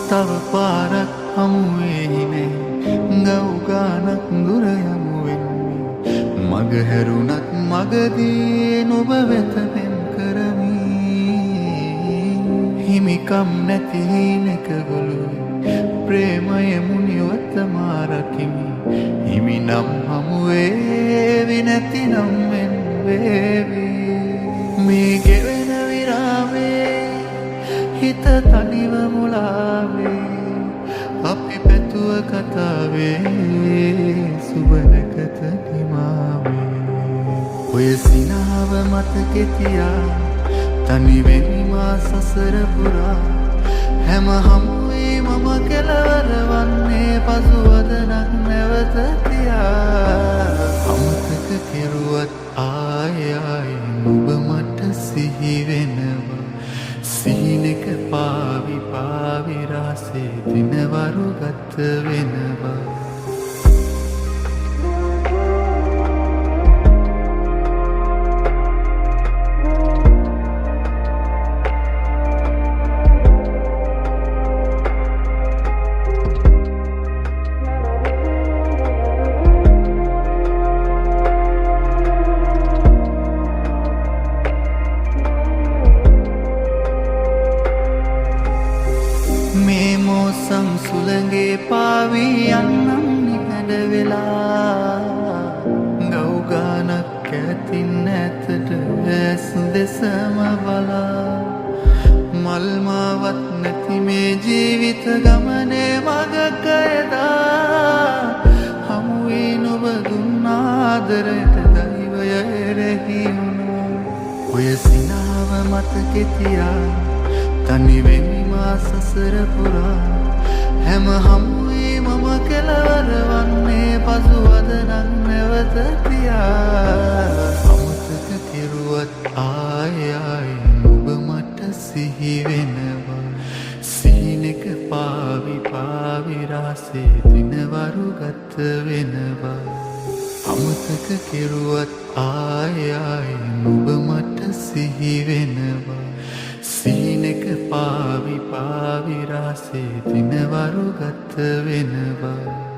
තව පාරක් හමුවෙහිනේ ගව් ගානක් දුර යමුවෙන්නේ මග හැරුණත් මගදී නුඹ වෙත පෙම් කරමි හිමිකම් නැති හිනක ගොළුයි ප්‍රේමය මුනිවත මාරකිමි හිමි නම් හමුවේවි නැතිනම් මෙන් වේවි මේ ගෙවෙන විරාමේ හිත තනිව මුලාවේ අපි පැතුව කතාවේ සුබනකත නිමාවේ ඔය සිනාව මතකෙතියා තනිවෙමි මා සසර පුරා හැම හමුවේ මම කෙලවර වන්නේ පසුවදනක් නැවත තියා අමතක කෙරුවත් ආය නුඹ මට සිහි වෙනවා සීනක පාවි පාවි රාසේ දිනවරු ගත වෙනවා මේ මෝසම් සුළඟේ පාවී යන්නම් නිහඬ වෙලා ගව් ගානක් ඇතින් ඇතට ඇස් දෙසම බලා මල් මාවත් නැති මේ ජීවිත ගමනේ මගක එදා හමුවේ නුඹ දුන්න ආදරයට දෛවය එරෙහි වුණා ඔය සිනාව මතකෙතියා තනිවෙමි මා සසර පුරා හැම හමුවේ මම කෙලවර වන්නේ පසුවදනක් නැවත තියා අමතක කෙරුවත් ආය නුඹ මට සිහි වෙනවා සීනක පාවි පාවි රාසේ දිනවරු ගත වෙනවා අමතක කෙරුවත් ආය නුඹ මට සිහි වෙනවා සීනක පාවි පාවි රාසේ දිනවරු ගත වෙනවා